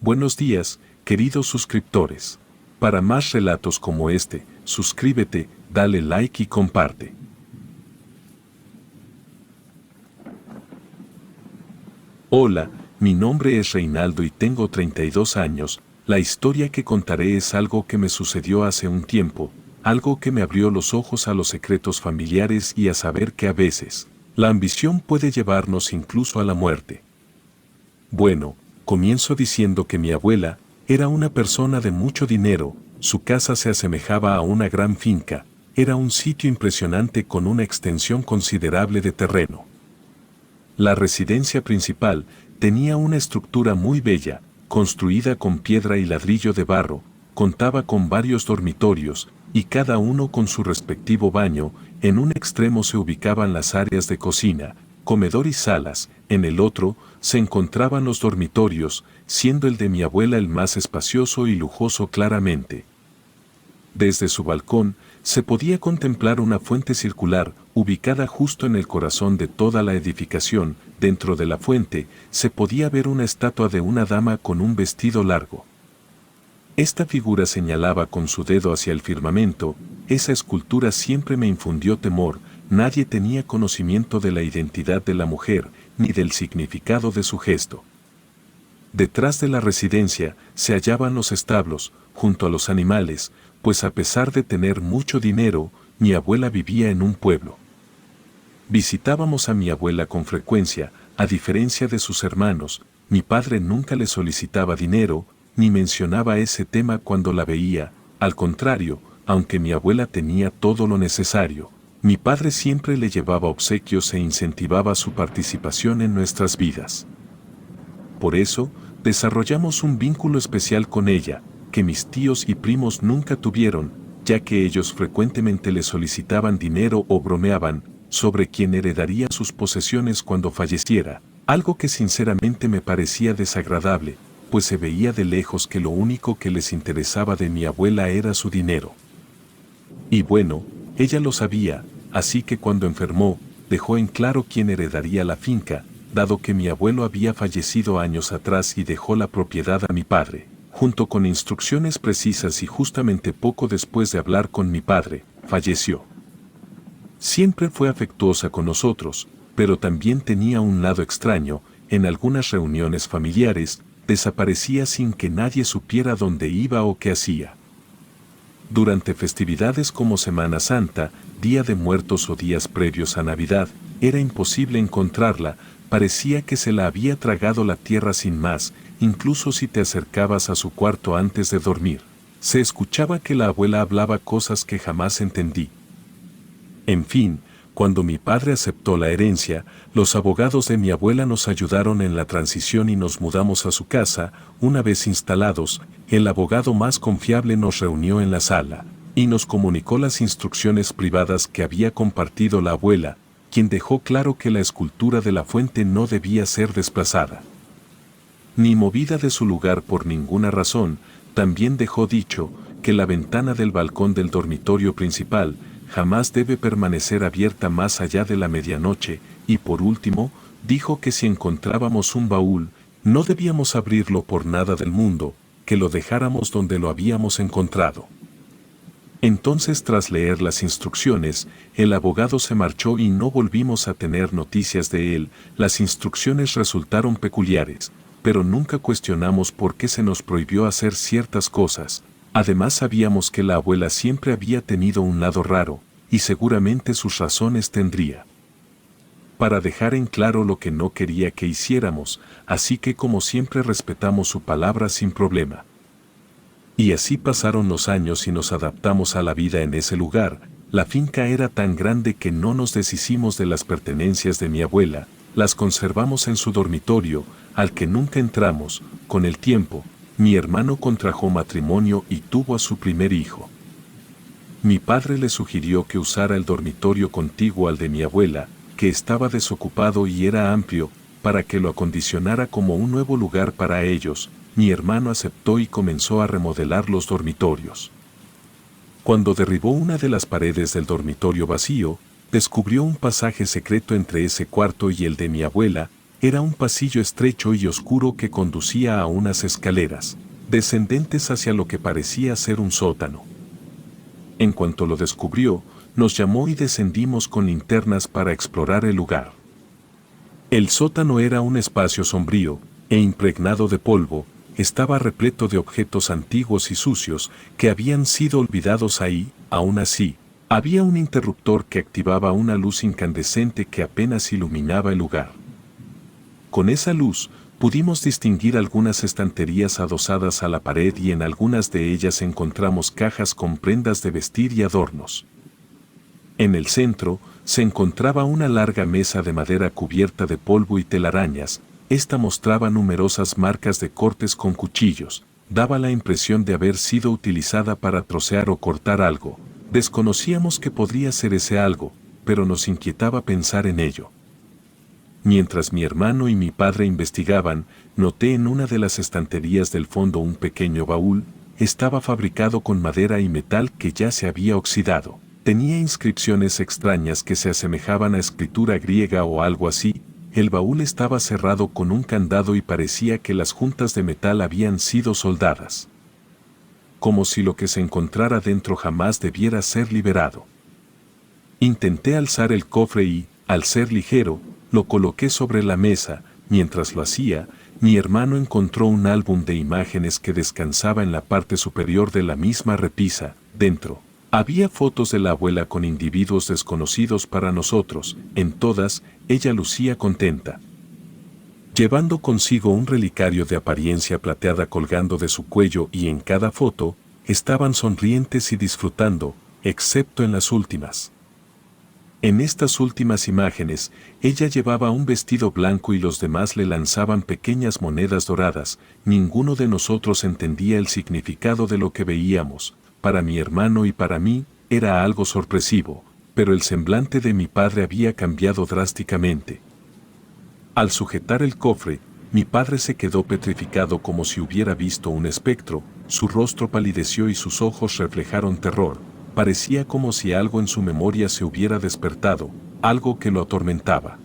Buenos días, queridos suscriptores. Para más relatos como este, suscríbete, dale like y comparte. Hola, mi nombre es Reinaldo y tengo 32 años. La historia que contaré es algo que me sucedió hace un tiempo, algo que me abrió los ojos a los secretos familiares y a saber que a veces, la ambición puede llevarnos incluso a la muerte. Bueno, comienzo diciendo que mi abuela era una persona de mucho dinero, su casa se asemejaba a una gran finca, era un sitio impresionante con una extensión considerable de terreno. La residencia principal tenía una estructura muy bella, construida con piedra y ladrillo de barro, contaba con varios dormitorios, y cada uno con su respectivo baño. En un extremo se ubicaban las áreas de cocina, comedor y salas, en el otro se encontraban los dormitorios, siendo el de mi abuela el más espacioso y lujoso claramente. Desde su balcón se podía contemplar una fuente circular, ubicada justo en el corazón de toda la edificación. Dentro de la fuente se podía ver una estatua de una dama con un vestido largo. Esta figura señalaba con su dedo hacia el firmamento. Esa escultura siempre me infundió temor. Nadie tenía conocimiento de la identidad de la mujer, ni del significado de su gesto. Detrás de la residencia se hallaban los establos, junto a los animales, pues a pesar de tener mucho dinero, mi abuela vivía en un pueblo. Visitábamos a mi abuela con frecuencia. A diferencia de sus hermanos, mi padre nunca le solicitaba dinero, ni mencionaba ese tema cuando la veía. Al contrario, aunque mi abuela tenía todo lo necesario, mi padre siempre le llevaba obsequios e incentivaba su participación en nuestras vidas. Por eso, desarrollamos un vínculo especial con ella, que mis tíos y primos nunca tuvieron, ya que ellos frecuentemente le solicitaban dinero o bromeaban sobre quién heredaría sus posesiones cuando falleciera, algo que sinceramente me parecía desagradable, pues se veía de lejos que lo único que les interesaba de mi abuela era su dinero. Y bueno, ella lo sabía, así que cuando enfermó, dejó en claro quién heredaría la finca, dado que mi abuelo había fallecido años atrás y dejó la propiedad a mi padre, junto con instrucciones precisas, y justamente poco después de hablar con mi padre, falleció. Siempre fue afectuosa con nosotros, pero también tenía un lado extraño. En algunas reuniones familiares, desaparecía sin que nadie supiera dónde iba o qué hacía. Durante festividades como Semana Santa, Día de Muertos o días previos a Navidad, era imposible encontrarla, parecía que se la había tragado la tierra sin más. Incluso si te acercabas a su cuarto antes de dormir, se escuchaba que la abuela hablaba cosas que jamás entendí. En fin, cuando mi padre aceptó la herencia, los abogados de mi abuela nos ayudaron en la transición y nos mudamos a su casa. Una vez instalados, el abogado más confiable nos reunió en la sala y nos comunicó las instrucciones privadas que había compartido la abuela, quien dejó claro que la escultura de la fuente no debía ser desplazada ni movida de su lugar por ninguna razón. También dejó dicho que la ventana del balcón del dormitorio principal jamás debe permanecer abierta más allá de la medianoche, y por último, dijo que si encontrábamos un baúl, no debíamos abrirlo por nada del mundo, que lo dejáramos donde lo habíamos encontrado. Entonces, tras leer las instrucciones, el abogado se marchó y no volvimos a tener noticias de él. Las instrucciones resultaron peculiares, pero nunca cuestionamos por qué se nos prohibió hacer ciertas cosas. Además, sabíamos que la abuela siempre había tenido un lado raro, y seguramente sus razones tendría para dejar en claro lo que no quería que hiciéramos, así que como siempre respetamos su palabra sin problema. Y así pasaron los años y nos adaptamos a la vida en ese lugar. La finca era tan grande que no nos deshicimos de las pertenencias de mi abuela, las conservamos en su dormitorio, al que nunca entramos. Con el tiempo, mi hermano contrajo matrimonio y tuvo a su primer hijo. Mi padre le sugirió que usara el dormitorio contiguo al de mi abuela, que estaba desocupado y era amplio, para que lo acondicionara como un nuevo lugar para ellos. Mi hermano aceptó y comenzó a remodelar los dormitorios. Cuando derribó una de las paredes del dormitorio vacío, descubrió un pasaje secreto entre ese cuarto y el de mi abuela. Era un pasillo estrecho y oscuro que conducía a unas escaleras, descendentes hacia lo que parecía ser un sótano. En cuanto lo descubrió, nos llamó y descendimos con linternas para explorar el lugar. El sótano era un espacio sombrío e impregnado de polvo, estaba repleto de objetos antiguos y sucios que habían sido olvidados ahí. Aún así, había un interruptor que activaba una luz incandescente que apenas iluminaba el lugar. Con esa luz, pudimos distinguir algunas estanterías adosadas a la pared y en algunas de ellas encontramos cajas con prendas de vestir y adornos. En el centro, se encontraba una larga mesa de madera cubierta de polvo y telarañas. Esta mostraba numerosas marcas de cortes con cuchillos, daba la impresión de haber sido utilizada para trocear o cortar algo. Desconocíamos qué podría ser ese algo, pero nos inquietaba pensar en ello. Mientras mi hermano y mi padre investigaban, noté en una de las estanterías del fondo un pequeño baúl. Estaba fabricado con madera y metal que ya se había oxidado. Tenía inscripciones extrañas que se asemejaban a escritura griega o algo así. El baúl estaba cerrado con un candado y parecía que las juntas de metal habían sido soldadas. Como si lo que se encontrara dentro jamás debiera ser liberado. Intenté alzar el cofre y, al ser ligero, lo coloqué sobre la mesa. Mientras lo hacía, mi hermano encontró un álbum de imágenes que descansaba en la parte superior de la misma repisa. Dentro, había fotos de la abuela con individuos desconocidos para nosotros. En todas, ella lucía contenta, llevando consigo un relicario de apariencia plateada colgando de su cuello, y en cada foto, estaban sonrientes y disfrutando, excepto en las últimas. En estas últimas imágenes, ella llevaba un vestido blanco y los demás le lanzaban pequeñas monedas doradas. Ninguno de nosotros entendía el significado de lo que veíamos. Para mi hermano y para mí, era algo sorpresivo, pero el semblante de mi padre había cambiado drásticamente. Al sujetar el cofre, mi padre se quedó petrificado como si hubiera visto un espectro. Su rostro palideció y sus ojos reflejaron terror. Parecía como si algo en su memoria se hubiera despertado, algo que lo atormentaba.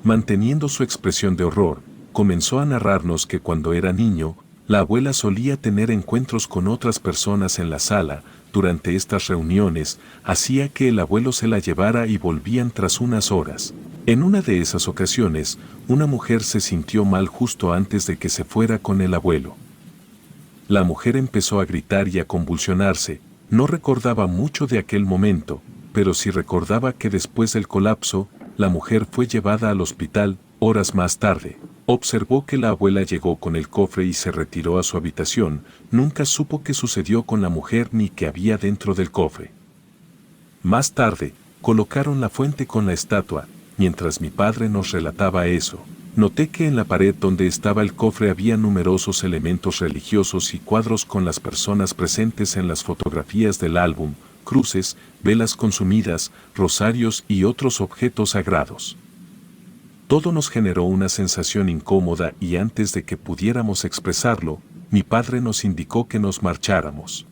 Manteniendo su expresión de horror, comenzó a narrarnos que cuando era niño, la abuela solía tener encuentros con otras personas en la sala. Durante estas reuniones, hacía que el abuelo se la llevara y volvían tras unas horas. En una de esas ocasiones, una mujer se sintió mal justo antes de que se fuera con el abuelo. La mujer empezó a gritar y a convulsionarse. No recordaba mucho de aquel momento, pero sí recordaba que después del colapso, la mujer fue llevada al hospital. Horas más tarde, observó que la abuela llegó con el cofre y se retiró a su habitación. Nunca supo qué sucedió con la mujer ni qué había dentro del cofre. Más tarde, colocaron la fuente con la estatua. Mientras mi padre nos relataba eso, noté que en la pared donde estaba el cofre había numerosos elementos religiosos y cuadros con las personas presentes en las fotografías del álbum, cruces, velas consumidas, rosarios y otros objetos sagrados. Todo nos generó una sensación incómoda y antes de que pudiéramos expresarlo, mi padre nos indicó que nos marcháramos.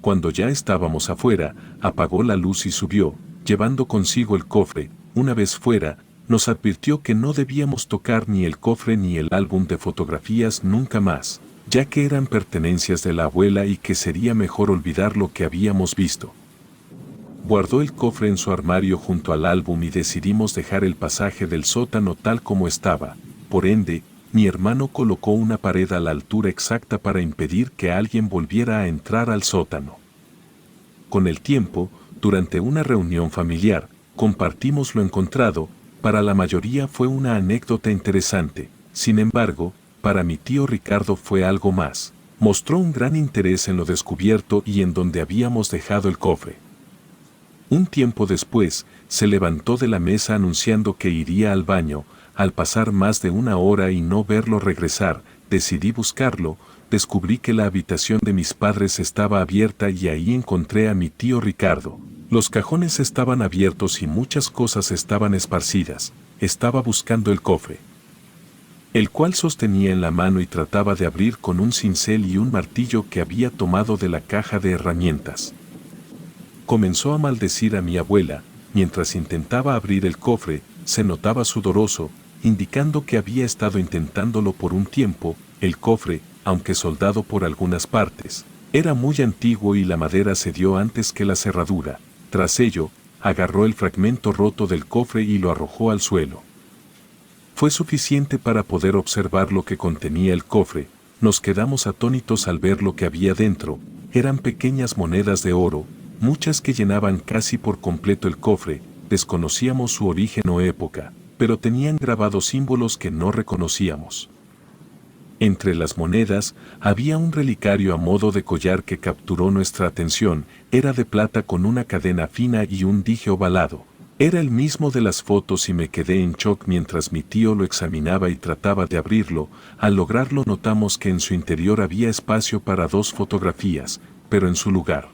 Cuando ya estábamos afuera, apagó la luz y subió, llevando consigo el cofre. Una vez fuera, nos advirtió que no debíamos tocar ni el cofre ni el álbum de fotografías nunca más, ya que eran pertenencias de la abuela y que sería mejor olvidar lo que habíamos visto. Guardó el cofre en su armario junto al álbum y decidimos dejar el pasaje del sótano tal como estaba. Por ende, mi hermano colocó una pared a la altura exacta para impedir que alguien volviera a entrar al sótano. Con el tiempo, durante una reunión familiar, compartimos lo encontrado. Para la mayoría fue una anécdota interesante. Sin embargo, para mi tío Ricardo fue algo más. Mostró un gran interés en lo descubierto y en donde habíamos dejado el cofre. Un tiempo después, se levantó de la mesa anunciando que iría al baño. Al pasar más de una hora y no verlo regresar, decidí buscarlo. Descubrí que la habitación de mis padres estaba abierta y ahí encontré a mi tío Ricardo. Los cajones estaban abiertos y muchas cosas estaban esparcidas. Estaba buscando el cofre, el cual sostenía en la mano y trataba de abrir con un cincel y un martillo que había tomado de la caja de herramientas. Comenzó a maldecir a mi abuela. Mientras intentaba abrir el cofre, se notaba sudoroso. indicando que había estado intentándolo por un tiempo. El cofre, aunque soldado por algunas partes, era muy antiguo y la madera cedió antes que la cerradura. Tras ello, agarró el fragmento roto del cofre y lo arrojó al suelo. Fue suficiente para poder observar lo que contenía el cofre. Nos quedamos atónitos al ver lo que había dentro. Eran pequeñas monedas de oro, muchas que llenaban casi por completo el cofre. Desconocíamos su origen o época, pero tenían grabados símbolos que no reconocíamos. Entre las monedas había un relicario a modo de collar que capturó nuestra atención. Era de plata con una cadena fina y un dije ovalado. Era el mismo de las fotos y me quedé en shock mientras mi tío lo examinaba y trataba de abrirlo. Al lograrlo notamos que en su interior había espacio para 2 fotografías, pero en su lugar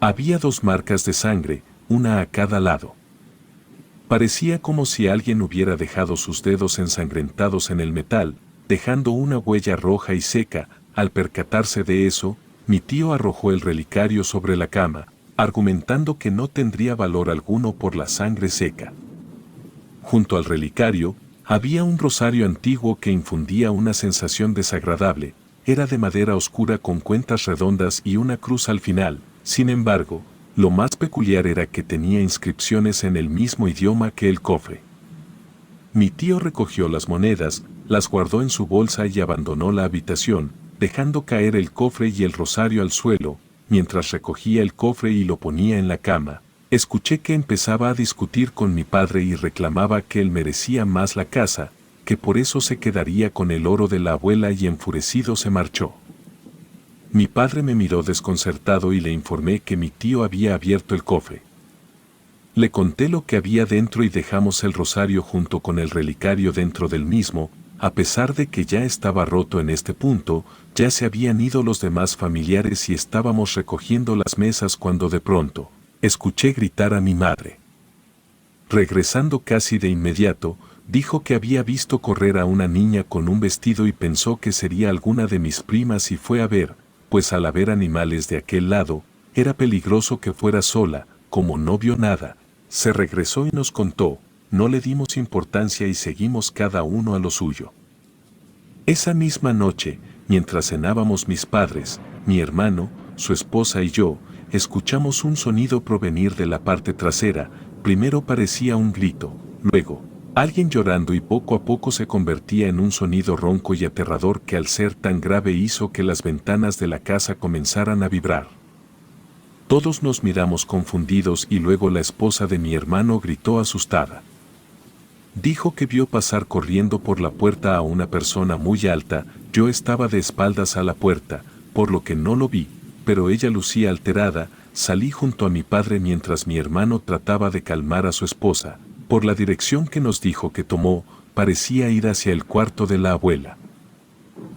había 2 marcas de sangre, una a cada lado. Parecía como si alguien hubiera dejado sus dedos ensangrentados en el metal, dejando una huella roja y seca. Al percatarse de eso, mi tío arrojó el relicario sobre la cama, argumentando que no tendría valor alguno por la sangre seca. Junto al relicario, había un rosario antiguo que infundía una sensación desagradable. Era de madera oscura con cuentas redondas y una cruz al final. Sin embargo, lo más peculiar era que tenía inscripciones en el mismo idioma que el cofre. Mi tío recogió las monedas, las guardó en su bolsa y abandonó la habitación, dejando caer el cofre y el rosario al suelo. Mientras recogía el cofre y lo ponía en la cama, escuché que empezaba a discutir con mi padre y reclamaba que él merecía más la casa, que por eso se quedaría con el oro de la abuela, y enfurecido se marchó. Mi padre me miró desconcertado y le informé que mi tío había abierto el cofre. Le conté lo que había dentro y dejamos el rosario junto con el relicario dentro del mismo. A pesar de que ya estaba roto en este punto, ya se habían ido los demás familiares y estábamos recogiendo las mesas cuando de pronto, escuché gritar a mi madre. Regresando casi de inmediato, dijo que había visto correr a una niña con un vestido y pensó que sería alguna de mis primas y fue a ver, pues al haber animales de aquel lado, era peligroso que fuera sola. Como no vio nada, se regresó y nos contó. No le dimos importancia y seguimos cada uno a lo suyo. Esa misma noche, mientras cenábamos mis padres, mi hermano, su esposa y yo, escuchamos un sonido provenir de la parte trasera. Primero parecía un grito, luego, alguien llorando, y poco a poco se convertía en un sonido ronco y aterrador que al ser tan grave hizo que las ventanas de la casa comenzaran a vibrar. Todos nos miramos confundidos y luego la esposa de mi hermano gritó asustada. Dijo que vio pasar corriendo por la puerta a una persona muy alta. Yo estaba de espaldas a la puerta, por lo que no lo vi, pero ella lucía alterada. Salí junto a mi padre mientras mi hermano trataba de calmar a su esposa. Por la dirección que nos dijo que tomó, parecía ir hacia el cuarto de la abuela.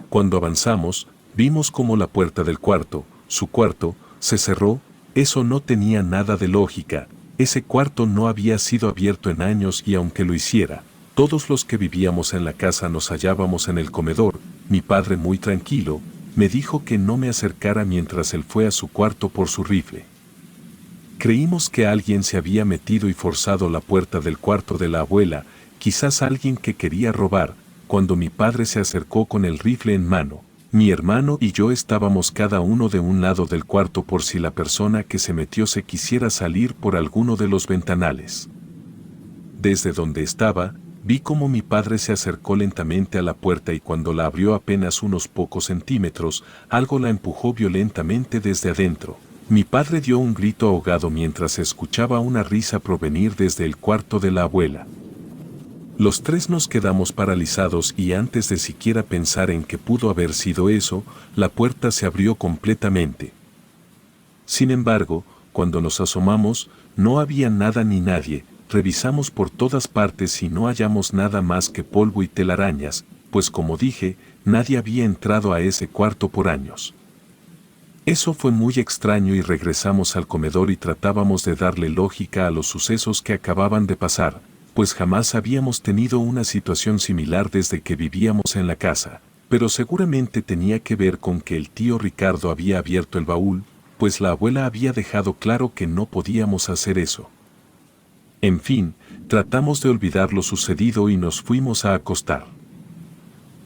Cuando avanzamos, vimos como la puerta del cuarto, su cuarto, se cerró. Eso no tenía nada de lógica. Ese cuarto no había sido abierto en años y aunque lo hiciera, todos los que vivíamos en la casa nos hallábamos en el comedor. Mi padre, muy tranquilo, me dijo que no me acercara mientras él fue a su cuarto por su rifle. Creímos que alguien se había metido y forzado la puerta del cuarto de la abuela, quizás alguien que quería robar. Cuando mi padre se acercó con el rifle en mano, mi hermano y yo estábamos cada uno de un lado del cuarto por si la persona que se metió se quisiera salir por alguno de los ventanales. Desde donde estaba, vi cómo mi padre se acercó lentamente a la puerta y cuando la abrió apenas unos pocos centímetros, algo la empujó violentamente desde adentro. Mi padre dio un grito ahogado mientras escuchaba una risa provenir desde el cuarto de la abuela. Los tres nos quedamos paralizados y antes de siquiera pensar en qué pudo haber sido eso, la puerta se abrió completamente. Sin embargo, cuando nos asomamos, no había nada ni nadie. Revisamos por todas partes y no hallamos nada más que polvo y telarañas, pues como dije, nadie había entrado a ese cuarto por años. Eso fue muy extraño y regresamos al comedor y tratábamos de darle lógica a los sucesos que acababan de pasar, pues jamás habíamos tenido una situación similar desde que vivíamos en la casa, pero seguramente tenía que ver con que el tío Ricardo había abierto el baúl, pues la abuela había dejado claro que no podíamos hacer eso. En fin, Tratamos de olvidar lo sucedido y nos fuimos a acostar.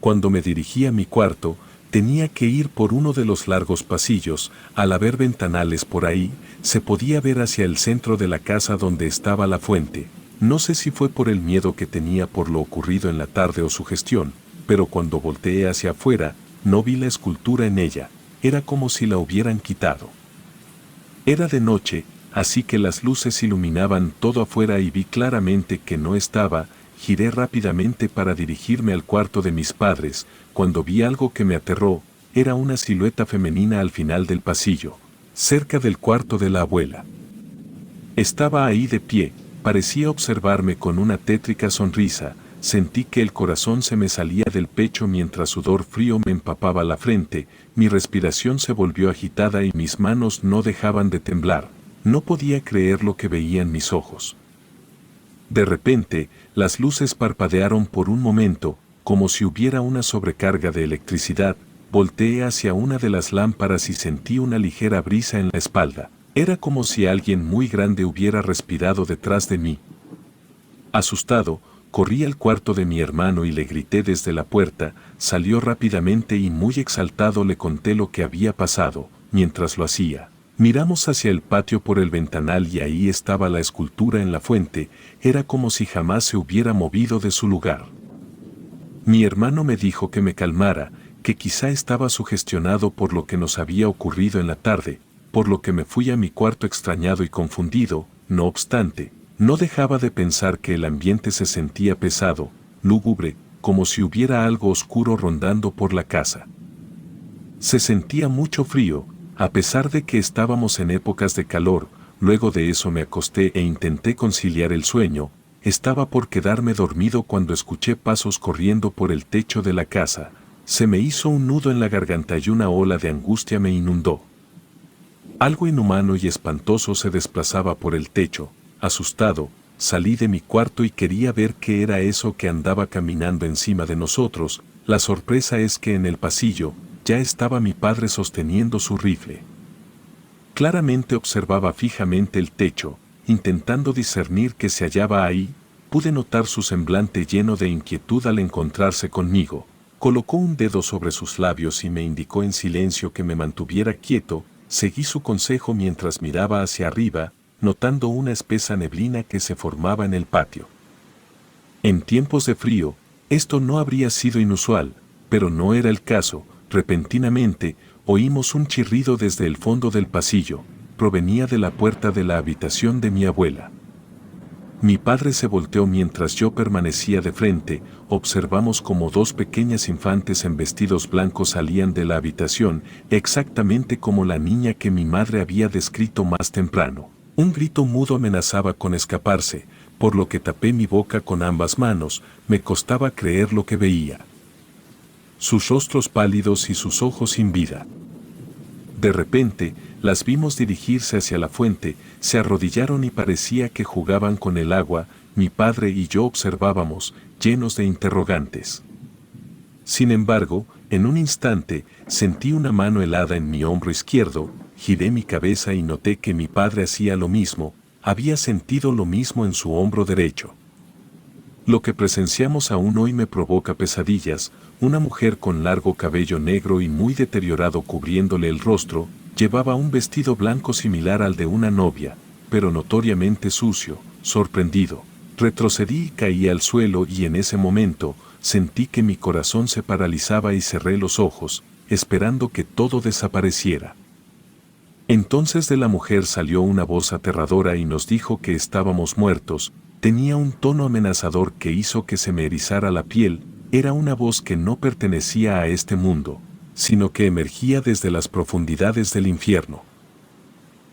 Cuando me dirigí a mi cuarto, tenía que ir por uno de los largos pasillos. Al haber ventanales por ahí, se podía ver hacia el centro de la casa donde estaba la fuente. No sé si fue por el miedo que tenía por lo ocurrido en la tarde o su gestión, pero cuando volteé hacia afuera, no vi la escultura en ella. Era como si la hubieran quitado. Era de noche, así que las luces iluminaban todo afuera y vi claramente que no estaba. Giré rápidamente para dirigirme al cuarto de mis padres, cuando vi algo que me aterró. Era una silueta femenina al final del pasillo, cerca del cuarto de la abuela. Estaba ahí de pie, parecía observarme con una tétrica sonrisa. Sentí que el corazón se me salía del pecho mientras sudor frío me empapaba la frente, mi respiración se volvió agitada y mis manos no dejaban de temblar. No podía creer lo que veía en mis ojos. De repente, las luces parpadearon por un momento, como si hubiera una sobrecarga de electricidad. Volteé hacia una de las lámparas y sentí una ligera brisa en la espalda. Era como si alguien muy grande hubiera respirado detrás de mí. Asustado, corrí al cuarto de mi hermano y le grité desde la puerta. Salió rápidamente y muy exaltado le conté lo que había pasado. Mientras lo hacía, miramos hacia el patio por el ventanal y ahí estaba la escultura en la fuente. Era como si jamás se hubiera movido de su lugar. Mi hermano me dijo que me calmara, que quizá estaba sugestionado por lo que nos había ocurrido en la tarde, por lo que me fui a mi cuarto extrañado y confundido. No obstante, no dejaba de pensar que el ambiente se sentía pesado, lúgubre, como si hubiera algo oscuro rondando por la casa. Se sentía mucho frío, a pesar de que estábamos en épocas de calor. Luego de eso me acosté e intenté conciliar el sueño. Estaba por quedarme dormido cuando escuché pasos corriendo por el techo de la casa. Se me hizo un nudo en la garganta y una ola de angustia me inundó. Algo inhumano y espantoso se desplazaba por el techo. Asustado, salí de mi cuarto y quería ver qué era eso que andaba caminando encima de nosotros. La sorpresa es que en el pasillo ya estaba mi padre sosteniendo su rifle. Claramente observaba fijamente el techo, intentando discernir qué se hallaba ahí. Pude notar su semblante lleno de inquietud al encontrarse conmigo. Colocó un dedo sobre sus labios y me indicó en silencio que me mantuviera quieto. Seguí su consejo mientras miraba hacia arriba, notando una espesa neblina que se formaba en el patio. En tiempos de frío, esto no habría sido inusual, pero no era el caso. Repentinamente, oímos un chirrido desde el fondo del pasillo. Provenía de la puerta de la habitación de mi abuela. Mi padre se volteó mientras yo permanecía de frente. Observamos como dos pequeñas infantes en vestidos blancos salían de la habitación, exactamente como la niña que mi madre había descrito más temprano. Un grito mudo amenazaba con escaparse, por lo que tapé mi boca con ambas manos. Me costaba creer lo que veía. Sus rostros pálidos y sus ojos sin vida. De repente, las vimos dirigirse hacia la fuente. Se arrodillaron y parecía que jugaban con el agua. Mi padre y yo observábamos, llenos de interrogantes. Sin embargo, en un instante, sentí una mano helada en mi hombro izquierdo. Giré mi cabeza y noté que mi padre hacía lo mismo. Había sentido lo mismo en su hombro derecho. Lo que presenciamos aún hoy me provoca pesadillas. Una mujer con largo cabello negro y muy deteriorado cubriéndole el rostro, llevaba un vestido blanco similar al de una novia, pero notoriamente sucio. Sorprendido, retrocedí y caí al suelo y en ese momento, sentí que mi corazón se paralizaba y cerré los ojos, esperando que todo desapareciera. Entonces de la mujer salió una voz aterradora y nos dijo que estábamos muertos. Tenía un tono amenazador que hizo que se me erizara la piel. Era una voz que no pertenecía a este mundo, sino que emergía desde las profundidades del infierno.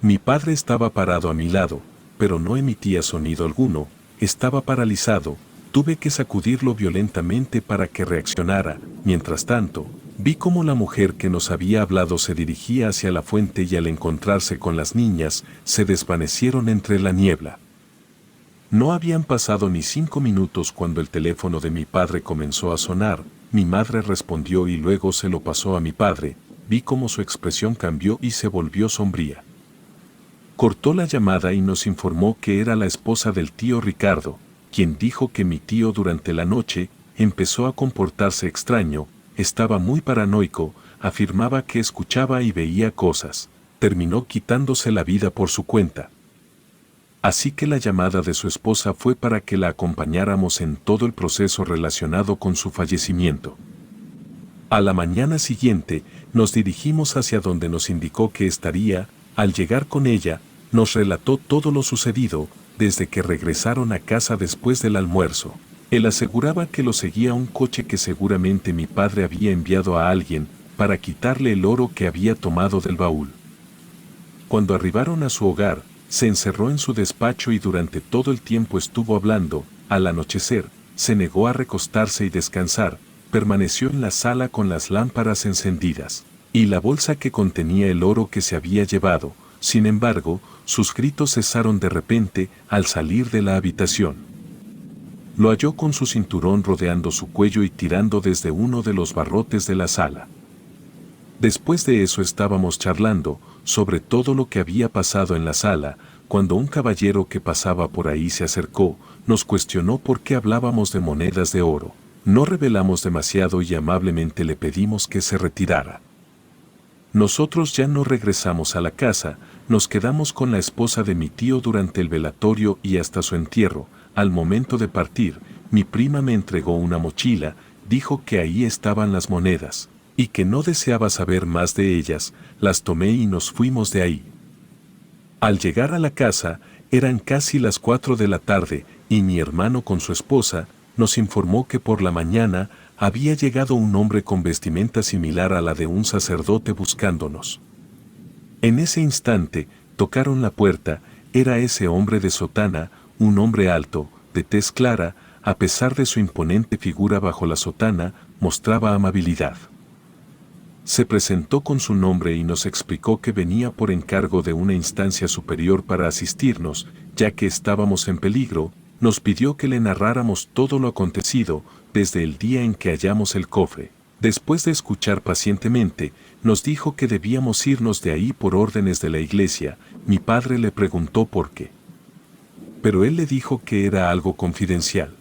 Mi padre estaba parado a mi lado, pero no emitía sonido alguno. Estaba paralizado. Tuve que sacudirlo violentamente para que reaccionara. Mientras tanto, vi cómo la mujer que nos había hablado se dirigía hacia la fuente y al encontrarse con las niñas, se desvanecieron entre la niebla. No habían pasado ni 5 minutos cuando el teléfono de mi padre comenzó a sonar. Mi madre respondió y luego se lo pasó a mi padre. Vi cómo su expresión cambió y se volvió sombría. Cortó la llamada y nos informó que era la esposa del tío Ricardo. quien dijo que mi tío durante la noche empezó a comportarse extraño, estaba muy paranoico, afirmaba que escuchaba y veía cosas, terminó quitándose la vida por su cuenta. Así que la llamada de su esposa fue para que la acompañáramos en todo el proceso relacionado con su fallecimiento. A la mañana siguiente, nos dirigimos hacia donde nos indicó que estaría. Al llegar con ella, nos relató todo lo sucedido, desde que regresaron a casa después del almuerzo. Él aseguraba que lo seguía un coche que seguramente mi padre había enviado a alguien para quitarle el oro que había tomado del baúl. Cuando arribaron a su hogar, se encerró en su despacho y durante todo el tiempo estuvo hablando. Al anochecer, se negó a recostarse y descansar, permaneció en la sala con las lámparas encendidas y la bolsa que contenía el oro que se había llevado. Sin embargo, sus gritos cesaron de repente al salir de la habitación. Lo halló con su cinturón rodeando su cuello y tirando desde uno de los barrotes de la sala. Después de eso estábamos charlando sobre todo lo que había pasado en la sala, cuando un caballero que pasaba por ahí se acercó, nos cuestionó por qué hablábamos de monedas de oro. No revelamos demasiado y amablemente le pedimos que se retirara. Nosotros ya no regresamos a la casa, nos quedamos con la esposa de mi tío durante el velatorio y hasta su entierro. Al momento de partir, mi prima me entregó una mochila, dijo que ahí estaban las monedas, y que no deseaba saber más de ellas. Las tomé y nos fuimos de ahí. Al llegar a la casa, eran casi las 4 de la tarde, y mi hermano con su esposa nos informó que por la mañana había llegado un hombre con vestimenta similar a la de un sacerdote buscándonos. En ese instante, tocaron la puerta. Era ese hombre de sotana, un hombre alto, de tez clara. A pesar de su imponente figura bajo la sotana, mostraba amabilidad. Se presentó con su nombre y nos explicó que venía por encargo de una instancia superior para asistirnos, ya que estábamos en peligro. Nos pidió que le narráramos todo lo acontecido, desde el día en que hallamos el cofre. Después de escuchar pacientemente, nos dijo que debíamos irnos de ahí por órdenes de la iglesia. Mi padre le preguntó por qué. Pero él le dijo que era algo confidencial.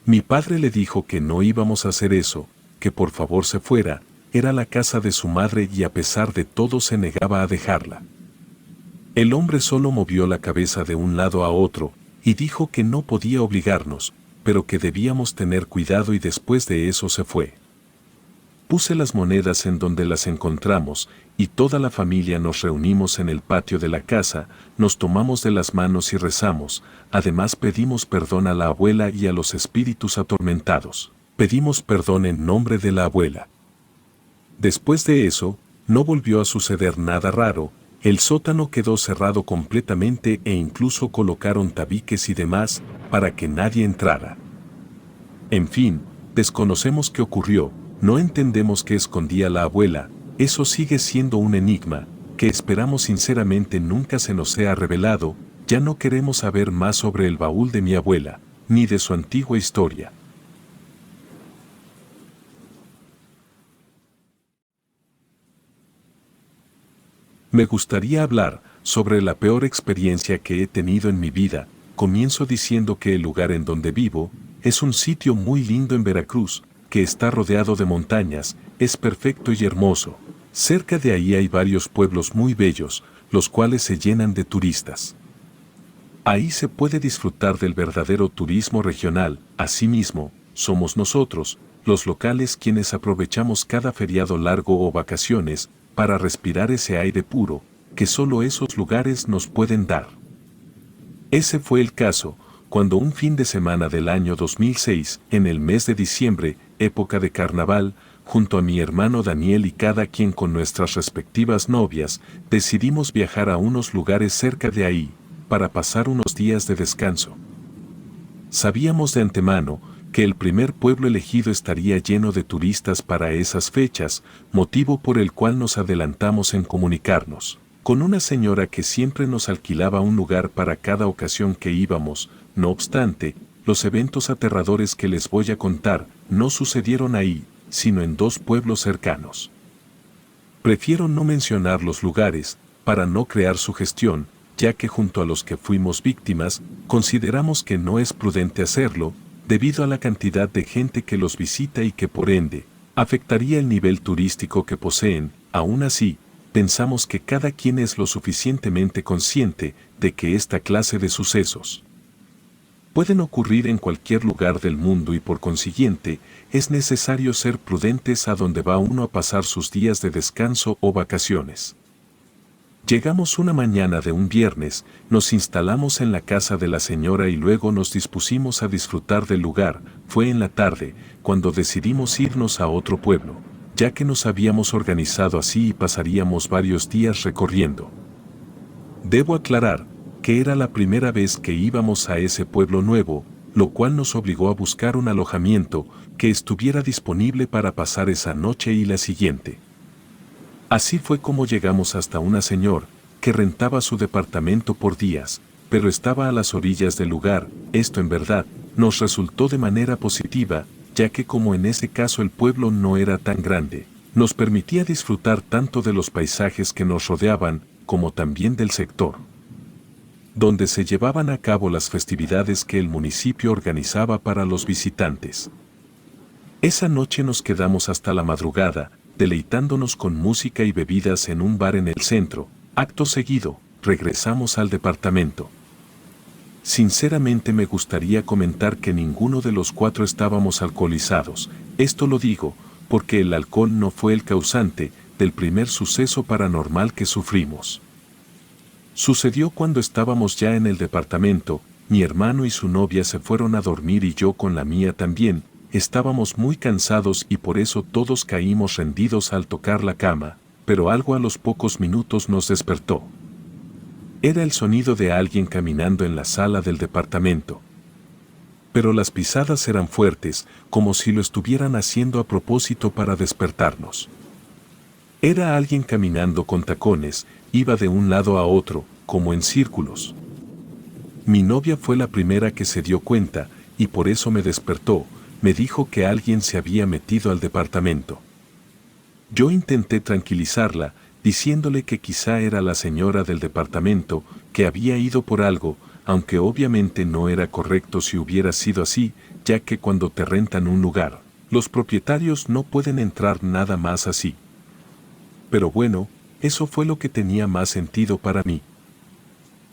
Mi padre le dijo que no íbamos a hacer eso, que por favor se fuera. Era la casa de su madre y a pesar de todo se negaba a dejarla. El hombre solo movió la cabeza de un lado a otro y dijo que no podía obligarnos, pero que debíamos tener cuidado y después de eso se fue. Puse las monedas en donde las encontramos y toda la familia nos reunimos en el patio de la casa, nos tomamos de las manos y rezamos. Además pedimos perdón a la abuela y a los espíritus atormentados. Pedimos perdón en nombre de la abuela. Después de eso, no volvió a suceder nada raro. El sótano quedó cerrado completamente e incluso colocaron tabiques y demás para que nadie entrara. En fin, desconocemos qué ocurrió, no entendemos qué escondía la abuela. Eso sigue siendo un enigma, que esperamos sinceramente nunca se nos sea revelado. Ya no queremos saber más sobre el baúl de mi abuela, ni de su antigua historia. Me gustaría hablar sobre la peor experiencia que he tenido en mi vida. Comienzo diciendo que el lugar en donde vivo es un sitio muy lindo en Veracruz, que está rodeado de montañas, es perfecto y hermoso. Cerca de ahí hay varios pueblos muy bellos, los cuales se llenan de turistas. Ahí se puede disfrutar del verdadero turismo regional. Asimismo, somos nosotros, los locales, quienes aprovechamos cada feriado largo o vacaciones para respirar ese aire puro que solo esos lugares nos pueden dar. Ese fue el caso cuando un fin de semana del año 2006, en el mes de diciembre, época de carnaval, junto a mi hermano Daniel y cada quien con nuestras respectivas novias, decidimos viajar a unos lugares cerca de ahí, para pasar unos días de descanso. Sabíamos de antemano que el primer pueblo elegido estaría lleno de turistas para esas fechas, motivo por el cual nos adelantamos en comunicarnos con una señora que siempre nos alquilaba un lugar para cada ocasión que íbamos. No obstante, los eventos aterradores que les voy a contar no sucedieron ahí, sino en 2 pueblos cercanos. Prefiero no mencionar los lugares, para no crear sugestión, ya que junto a los que fuimos víctimas, consideramos que no es prudente hacerlo, debido a la cantidad de gente que los visita y que por ende, afectaría el nivel turístico que poseen. Aún así, pensamos que cada quien es lo suficientemente consciente de que esta clase de sucesos pueden ocurrir en cualquier lugar del mundo y por consiguiente, es necesario ser prudentes a donde va uno a pasar sus días de descanso o vacaciones. Llegamos una mañana de un viernes, nos instalamos en la casa de la señora y luego nos dispusimos a disfrutar del lugar. Fue en la tarde, cuando decidimos irnos a otro pueblo, ya que nos habíamos organizado así y pasaríamos varios días recorriendo. Debo aclarar que era la primera vez que íbamos a ese pueblo nuevo, lo cual nos obligó a buscar un alojamiento que estuviera disponible para pasar esa noche y la siguiente. Así fue como llegamos hasta una señora que rentaba su departamento por días, pero estaba a las orillas del lugar. Esto en verdad nos resultó de manera positiva, ya que como en ese caso el pueblo no era tan grande, nos permitía disfrutar tanto de los paisajes que nos rodeaban, como también del sector donde se llevaban a cabo las festividades que el municipio organizaba para los visitantes. Esa noche nos quedamos hasta la madrugada, deleitándonos con música y bebidas en un bar en el centro. Acto seguido, regresamos al departamento. Sinceramente me gustaría comentar que ninguno de los cuatro estábamos alcoholizados. Esto lo digo, porque el alcohol no fue el causante del primer suceso paranormal que sufrimos. Sucedió cuando estábamos ya en el departamento, mi hermano y su novia se fueron a dormir y yo con la mía también. Estábamos muy cansados y por eso todos caímos rendidos al tocar la cama, pero algo a los pocos minutos nos despertó. Era el sonido de alguien caminando en la sala del departamento. Pero las pisadas eran fuertes, como si lo estuvieran haciendo a propósito para despertarnos. Era alguien caminando con tacones, iba de un lado a otro, como en círculos. Mi novia fue la primera que se dio cuenta, y por eso me despertó. Me dijo que alguien se había metido al departamento. Yo intenté tranquilizarla, diciéndole que quizá era la señora del departamento, que había ido por algo, aunque obviamente no era correcto si hubiera sido así, ya que cuando te rentan un lugar, los propietarios no pueden entrar nada más así. Pero bueno, eso fue lo que tenía más sentido para mí.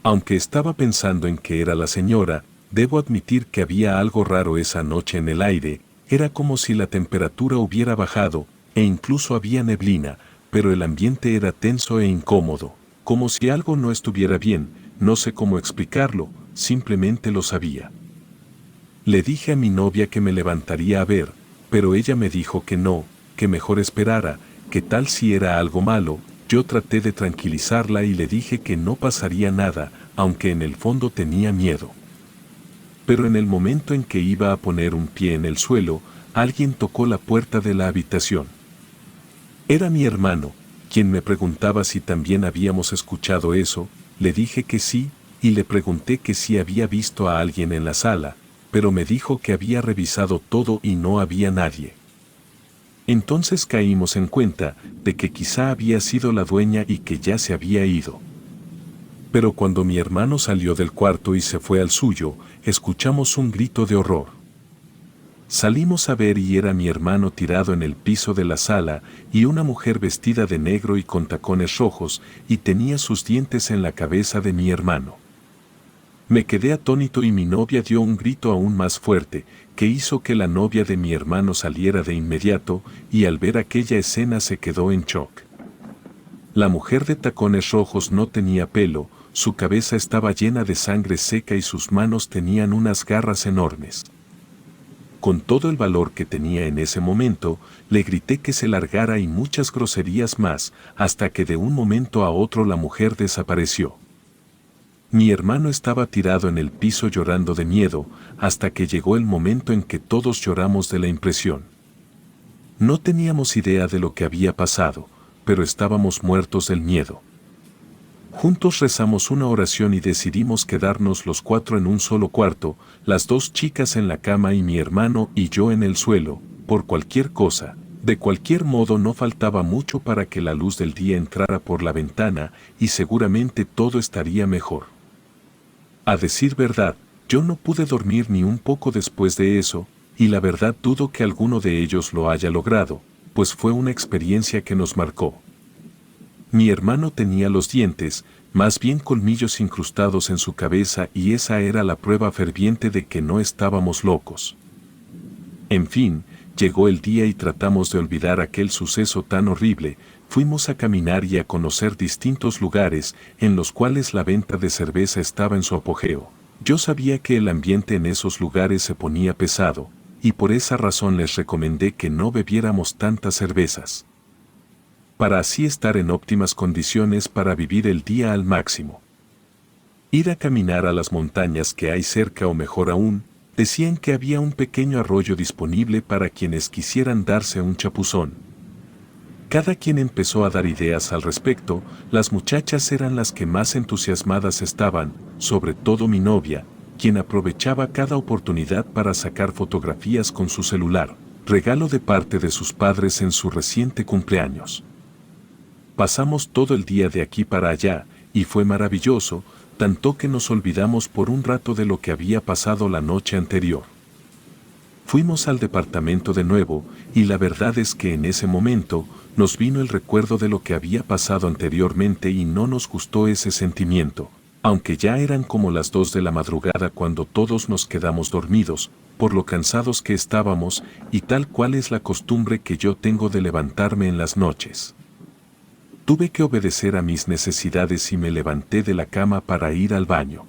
Aunque estaba pensando en que era la señora, debo admitir que había algo raro esa noche en el aire. Era como si la temperatura hubiera bajado, e incluso había neblina, pero el ambiente era tenso e incómodo, como si algo no estuviera bien. No sé cómo explicarlo, simplemente lo sabía. Le dije a mi novia que me levantaría a ver, pero ella me dijo que no, que mejor esperara, que tal si era algo malo. Yo traté de tranquilizarla y le dije que no pasaría nada, aunque en el fondo tenía miedo. Pero en el momento en que iba a poner un pie en el suelo, alguien tocó la puerta de la habitación. Era mi hermano, quien me preguntaba si también habíamos escuchado eso. Le dije que sí, y le pregunté que si había visto a alguien en la sala, pero me dijo que había revisado todo y no había nadie. Entonces caímos en cuenta de que quizá había sido la dueña y que ya se había ido. Pero cuando mi hermano salió del cuarto y se fue al suyo, escuchamos un grito de horror. Salimos a ver y era mi hermano tirado en el piso de la sala y una mujer vestida de negro y con tacones rojos y tenía sus dientes en la cabeza de mi hermano. Me quedé atónito y mi novia dio un grito aún más fuerte, que hizo que la novia de mi hermano saliera de inmediato y al ver aquella escena se quedó en shock. La mujer de tacones rojos no tenía pelo, su cabeza estaba llena de sangre seca y sus manos tenían unas garras enormes. Con todo el valor que tenía en ese momento, le grité que se largara y muchas groserías más, hasta que de un momento a otro la mujer desapareció. Mi hermano estaba tirado en el piso llorando de miedo, hasta que llegó el momento en que todos lloramos de la impresión. No teníamos idea de lo que había pasado, pero estábamos muertos del miedo. Juntos rezamos una oración y decidimos quedarnos los cuatro en un solo cuarto, las dos chicas en la cama y mi hermano y yo en el suelo, por cualquier cosa, De cualquier modo no faltaba mucho para que la luz del día entrara por la ventana y seguramente todo estaría mejor. A decir verdad, yo no pude dormir ni un poco después de eso, y la verdad dudo que alguno de ellos lo haya logrado, pues fue una experiencia que nos marcó. Mi hermano tenía los dientes, más bien colmillos incrustados en su cabeza, y esa era la prueba ferviente de que no estábamos locos. En fin, llegó el día y tratamos de olvidar aquel suceso tan horrible. Fuimos a caminar y a conocer distintos lugares en los cuales la venta de cerveza estaba en su apogeo. Yo sabía que el ambiente en esos lugares se ponía pesado, y por esa razón les recomendé que no bebiéramos tantas cervezas, para así estar en óptimas condiciones para vivir el día al máximo. Ir a caminar a las montañas que hay cerca, o mejor aún, decían que había un pequeño arroyo disponible para quienes quisieran darse un chapuzón. Cada quien empezó a dar ideas al respecto. Las muchachas eran las que más entusiasmadas estaban, sobre todo mi novia, quien aprovechaba cada oportunidad para sacar fotografías con su celular, regalo de parte de sus padres en su reciente cumpleaños. Pasamos todo el día de aquí para allá, y fue maravilloso, tanto que nos olvidamos por un rato de lo que había pasado la noche anterior. Fuimos al departamento de nuevo, y la verdad es que en ese momento nos vino el recuerdo de lo que había pasado anteriormente y no nos gustó ese sentimiento, aunque ya eran como las 2 de la madrugada cuando todos nos quedamos dormidos, por lo cansados que estábamos, y tal cual es la costumbre que yo tengo de levantarme en las noches. Tuve que obedecer a mis necesidades y me levanté de la cama para ir al baño.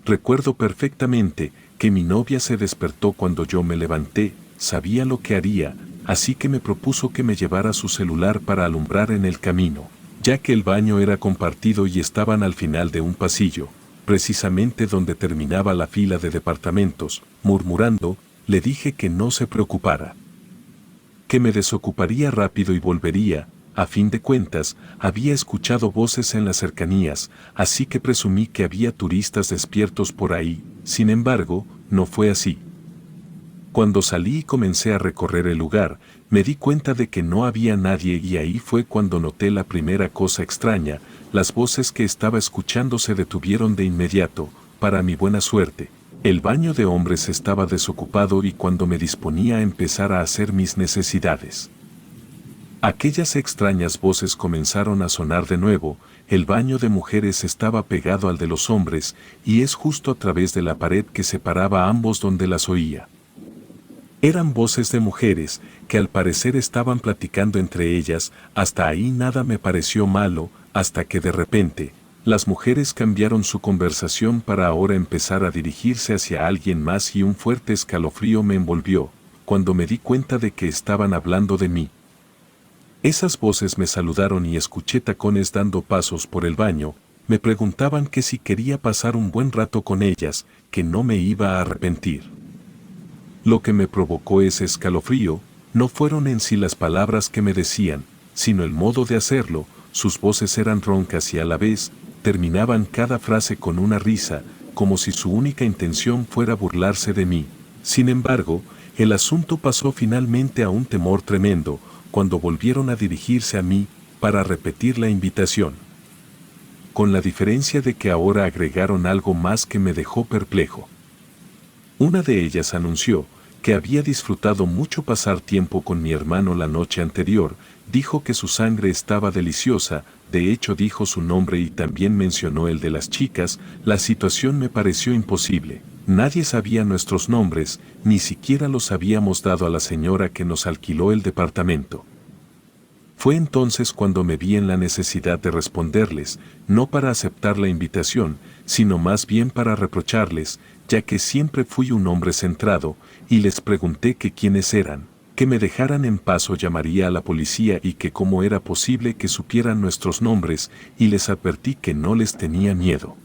Recuerdo perfectamente que mi novia se despertó cuando yo me levanté, sabía lo que haría, así que me propuso que me llevara su celular para alumbrar en el camino, ya que el baño era compartido y estaban al final de un pasillo, precisamente donde terminaba la fila de departamentos. Murmurando, le dije que no se preocupara, que me desocuparía rápido y volvería. A fin de cuentas, había escuchado voces en las cercanías, así que presumí que había turistas despiertos por ahí. Sin embargo, no fue así. Cuando salí y comencé a recorrer el lugar, me di cuenta de que no había nadie, y ahí fue cuando noté la primera cosa extraña. Las voces que estaba escuchando se detuvieron de inmediato. Para mi buena suerte, el baño de hombres estaba desocupado, y cuando me disponía a empezar a hacer mis necesidades, aquellas extrañas voces comenzaron a sonar de nuevo. El baño de mujeres estaba pegado al de los hombres, y es justo a través de la pared que separaba a ambos donde las oía. Eran voces de mujeres, que al parecer estaban platicando entre ellas. Hasta ahí nada me pareció malo, hasta que de repente, las mujeres cambiaron su conversación para ahora empezar a dirigirse hacia alguien más, y un fuerte escalofrío me envolvió, cuando me di cuenta de que estaban hablando de mí. Esas voces me saludaron y escuché tacones dando pasos por el baño. Me preguntaban que si quería pasar un buen rato con ellas, que no me iba a arrepentir. Lo que me provocó ese escalofrío no fueron en sí las palabras que me decían, sino el modo de hacerlo. Sus voces eran roncas y a la vez terminaban cada frase con una risa, como si su única intención fuera burlarse de mí. Sin embargo, el asunto pasó finalmente a un temor tremendo, cuando volvieron a dirigirse a mí para repetir la invitación. Con la diferencia de que ahora agregaron algo más que me dejó perplejo. Una de ellas anunció que había disfrutado mucho pasar tiempo con mi hermano la noche anterior. Dijo que su sangre estaba deliciosa. De hecho, dijo su nombre y también mencionó el de las chicas. La situación me pareció imposible. Nadie sabía nuestros nombres, ni siquiera los habíamos dado a la señora que nos alquiló el departamento. Fue entonces cuando me vi en la necesidad de responderles, no para aceptar la invitación, sino más bien para reprocharles, ya que siempre fui un hombre centrado, y les pregunté que quiénes eran, que me dejaran en paz o llamaría a la policía, y que cómo era posible que supieran nuestros nombres, y les advertí que no les tenía miedo.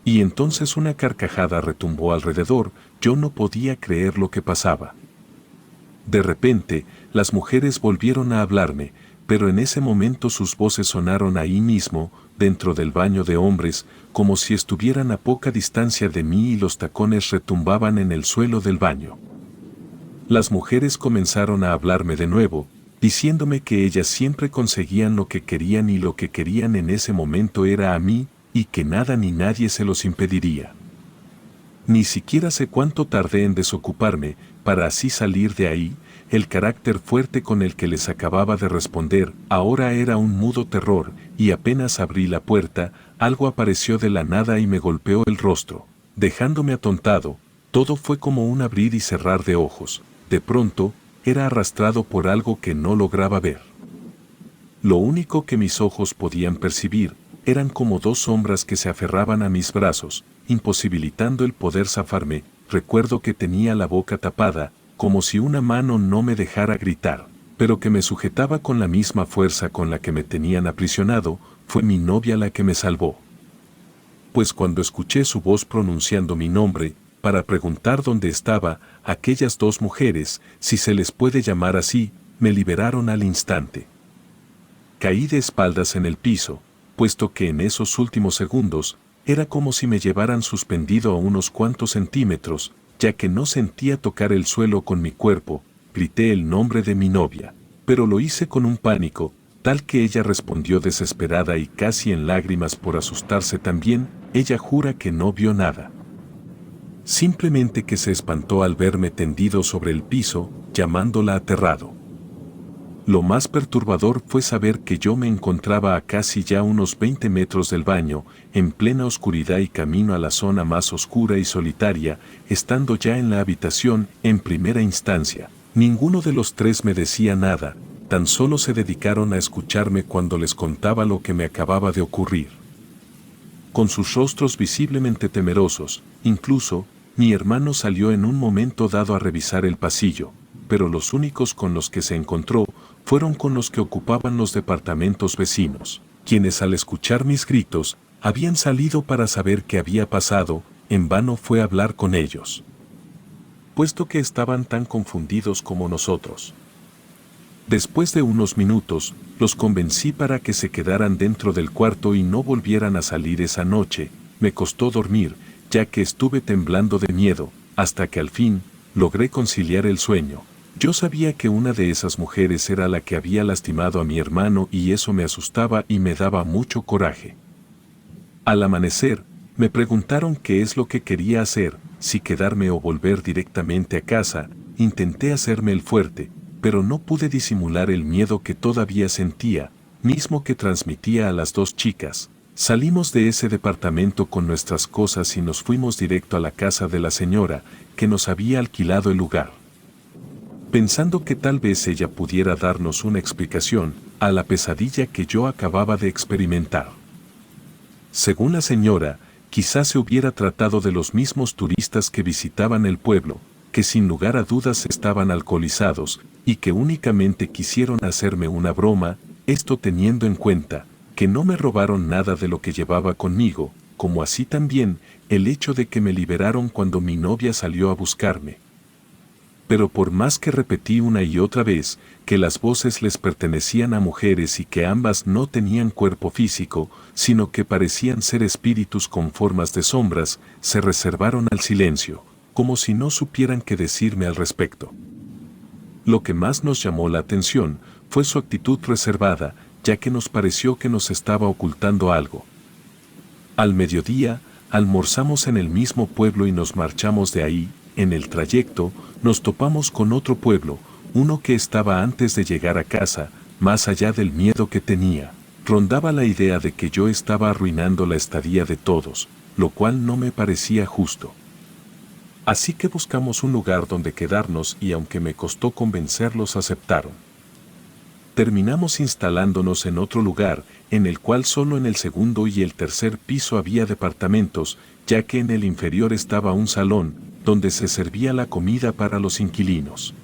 Y entonces una carcajada retumbó alrededor. Yo no podía creer lo que pasaba. De repente, las mujeres volvieron a hablarme, pero en ese momento sus voces sonaron ahí mismo, dentro del baño de hombres, como si estuvieran a poca distancia de mí, y los tacones retumbaban en el suelo del baño. Las mujeres comenzaron a hablarme de nuevo, diciéndome que ellas siempre conseguían lo que querían y lo que querían en ese momento era a mí, y que nada ni nadie se los impediría. Ni siquiera sé cuánto tardé en desocuparme, para así salir de ahí. El carácter fuerte con el que les acababa de responder ahora era un mudo terror, y apenas abrí la puerta, algo apareció de la nada y me golpeó el rostro, dejándome atontado. Todo fue como un abrir y cerrar de ojos. De pronto, era arrastrado por algo que no lograba ver. Lo único que mis ojos podían percibir eran como dos sombras que se aferraban a mis brazos, imposibilitando el poder zafarme. Recuerdo que tenía la boca tapada, como si una mano no me dejara gritar, pero que me sujetaba con la misma fuerza con la que me tenían aprisionado. Fue mi novia la que me salvó. Pues cuando escuché su voz pronunciando mi nombre, para preguntar dónde estaba, aquellas dos mujeres, si se les puede llamar así, me liberaron al instante. Caí de espaldas en el piso, puesto que en esos últimos segundos, era como si me llevaran suspendido a unos cuantos centímetros, ya que no sentía tocar el suelo con mi cuerpo. Grité el nombre de mi novia, pero lo hice con un pánico, tal que ella respondió desesperada y casi en lágrimas por asustarse también. Ella jura que no vio nada. Simplemente que se espantó al verme tendido sobre el piso, llamándola aterrado. Lo más perturbador fue saber que yo me encontraba a casi ya unos 20 metros del baño, en plena oscuridad y camino a la zona más oscura y solitaria. Estando ya en la habitación, en primera instancia, ninguno de los tres me decía nada, tan solo se dedicaron a escucharme cuando les contaba lo que me acababa de ocurrir. Con sus rostros visiblemente temerosos, incluso, mi hermano salió en un momento dado a revisar el pasillo, pero los únicos con los que se encontró fueron con los que ocupaban los departamentos vecinos, quienes al escuchar mis gritos, habían salido para saber qué había pasado. En vano fue a hablar con ellos, puesto que estaban tan confundidos como nosotros. Después de unos minutos, los convencí para que se quedaran dentro del cuarto y no volvieran a salir esa noche. Me costó dormir, ya que estuve temblando de miedo, hasta que al fin, logré conciliar el sueño. Yo sabía que una de esas mujeres era la que había lastimado a mi hermano y eso me asustaba y me daba mucho coraje. Al amanecer, me preguntaron qué es lo que quería hacer, si quedarme o volver directamente a casa. Intenté hacerme el fuerte, pero no pude disimular el miedo que todavía sentía, mismo que transmitía a las dos chicas. Salimos de ese departamento con nuestras cosas y nos fuimos directo a la casa de la señora, que nos había alquilado el lugar, pensando que tal vez ella pudiera darnos una explicación a la pesadilla que yo acababa de experimentar. Según la señora, quizás se hubiera tratado de los mismos turistas que visitaban el pueblo, que sin lugar a dudas estaban alcoholizados, y que únicamente quisieron hacerme una broma, esto teniendo en cuenta que no me robaron nada de lo que llevaba conmigo, como así también el hecho de que me liberaron cuando mi novia salió a buscarme. Pero por más que repetí una y otra vez que las voces les pertenecían a mujeres y que ambas no tenían cuerpo físico, sino que parecían ser espíritus con formas de sombras, se reservaron al silencio, como si no supieran qué decirme al respecto. Lo que más nos llamó la atención fue su actitud reservada, ya que nos pareció que nos estaba ocultando algo. Al mediodía, almorzamos en el mismo pueblo y nos marchamos de ahí. En el trayecto, nos topamos con otro pueblo, uno que estaba antes de llegar a casa. Más allá del miedo que tenía, rondaba la idea de que yo estaba arruinando la estadía de todos, lo cual no me parecía justo. Así que buscamos un lugar donde quedarnos y aunque me costó convencerlos, aceptaron. Terminamos instalándonos en otro lugar, en el cual solo en el segundo y el tercer piso había departamentos, ya que en el inferior estaba un salón, donde se servía la comida para los inquilinos.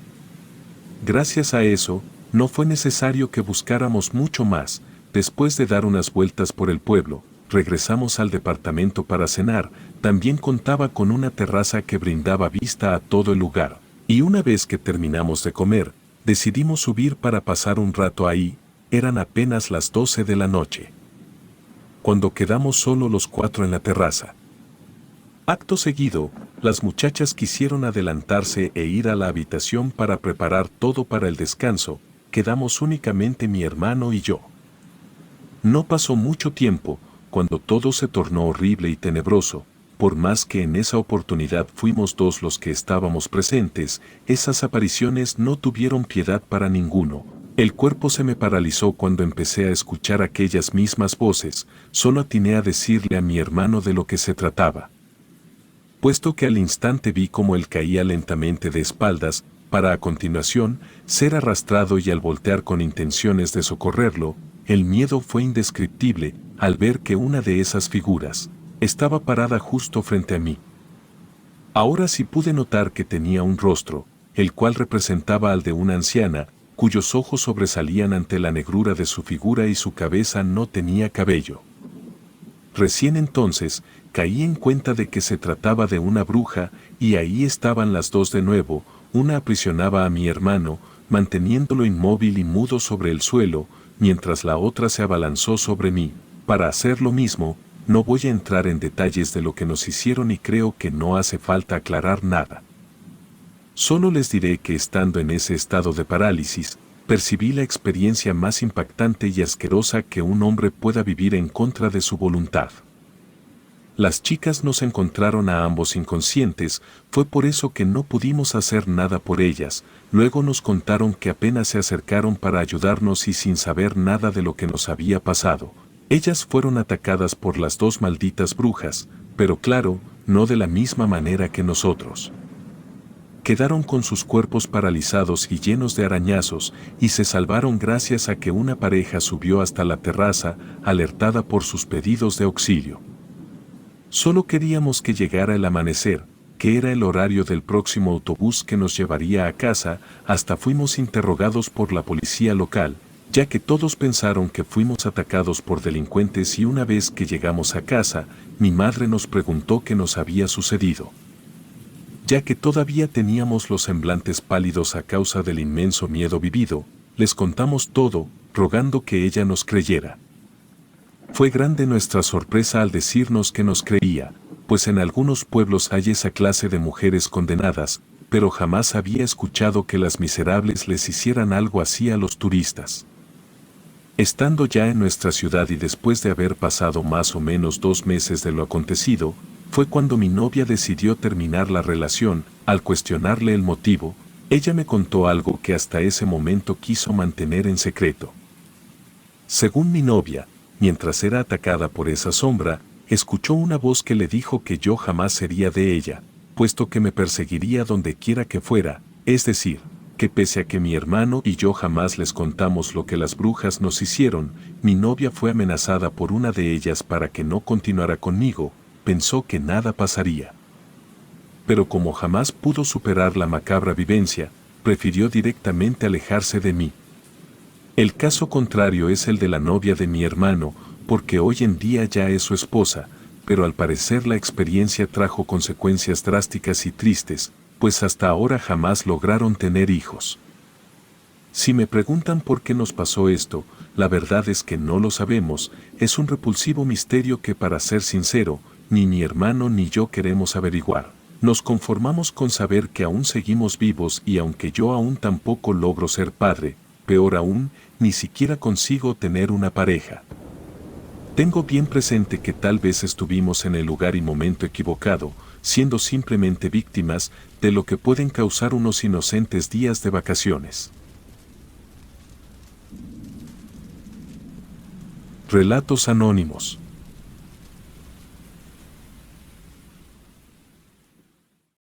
Gracias a eso, no fue necesario que buscáramos mucho más. Después de dar unas vueltas por el pueblo, regresamos al departamento para cenar. También contaba con una terraza que brindaba vista a todo el lugar, y una vez que terminamos de comer, decidimos subir para pasar un rato ahí. Eran apenas las 12 de la noche, cuando quedamos solo los cuatro en la terraza. Acto seguido, las muchachas quisieron adelantarse e ir a la habitación para preparar todo para el descanso. Quedamos únicamente mi hermano y yo. No pasó mucho tiempo, cuando todo se tornó horrible y tenebroso. Por más que en esa oportunidad fuimos dos los que estábamos presentes, esas apariciones no tuvieron piedad para ninguno. El cuerpo se me paralizó cuando empecé a escuchar aquellas mismas voces. Solo atiné a decirle a mi hermano de lo que se trataba. Puesto que al instante vi cómo él caía lentamente de espaldas, para a continuación ser arrastrado, y al voltear con intenciones de socorrerlo, el miedo fue indescriptible al ver que una de esas figuras estaba parada justo frente a mí. Ahora sí pude notar que tenía un rostro, el cual representaba al de una anciana, cuyos ojos sobresalían ante la negrura de su figura y su cabeza no tenía cabello. Recién entonces caí en cuenta de que se trataba de una bruja, y ahí estaban las dos de nuevo. Una aprisionaba a mi hermano, manteniéndolo inmóvil y mudo sobre el suelo, mientras la otra se abalanzó sobre mí. Para hacer lo mismo, no voy a entrar en detalles de lo que nos hicieron y creo que no hace falta aclarar nada. Solo les diré que estando en ese estado de parálisis, percibí la experiencia más impactante y asquerosa que un hombre pueda vivir en contra de su voluntad. Las chicas nos encontraron a ambos inconscientes, fue por eso que no pudimos hacer nada por ellas. Luego nos contaron que apenas se acercaron para ayudarnos y sin saber nada de lo que nos había pasado. Ellas fueron atacadas por las dos malditas brujas, pero claro, no de la misma manera que nosotros. Quedaron con sus cuerpos paralizados y llenos de arañazos, y se salvaron gracias a que una pareja subió hasta la terraza, alertada por sus pedidos de auxilio. Solo queríamos que llegara el amanecer, que era el horario del próximo autobús que nos llevaría a casa. Hasta fuimos interrogados por la policía local, ya que todos pensaron que fuimos atacados por delincuentes, y una vez que llegamos a casa, mi madre nos preguntó qué nos había sucedido. Ya que todavía teníamos los semblantes pálidos a causa del inmenso miedo vivido, les contamos todo, rogando que ella nos creyera. Fue grande nuestra sorpresa al decirnos que nos creía, pues en algunos pueblos hay esa clase de mujeres condenadas, pero jamás había escuchado que las miserables les hicieran algo así a los turistas. Estando ya en nuestra ciudad y después de haber pasado más o menos 2 meses de lo acontecido, fue cuando mi novia decidió terminar la relación. Al cuestionarle el motivo, ella me contó algo que hasta ese momento quiso mantener en secreto. Según mi novia, mientras era atacada por esa sombra, escuchó una voz que le dijo que yo jamás sería de ella, puesto que me perseguiría donde quiera que fuera, es decir, que pese a que mi hermano y yo jamás les contamos lo que las brujas nos hicieron, mi novia fue amenazada por una de ellas para que no continuara conmigo. Pensó que nada pasaría. Pero como jamás pudo superar la macabra vivencia, prefirió directamente alejarse de mí. El caso contrario es el de la novia de mi hermano, porque hoy en día ya es su esposa, pero al parecer la experiencia trajo consecuencias drásticas y tristes, pues hasta ahora jamás lograron tener hijos. Si me preguntan por qué nos pasó esto, la verdad es que no lo sabemos. Es un repulsivo misterio que, para ser sincero, ni mi hermano ni yo queremos averiguar. Nos conformamos con saber que aún seguimos vivos, y aunque yo aún tampoco logro ser padre, peor aún, ni siquiera consigo tener una pareja. Tengo bien presente que tal vez estuvimos en el lugar y momento equivocado, siendo simplemente víctimas de lo que pueden causar unos inocentes días de vacaciones. Relatos anónimos.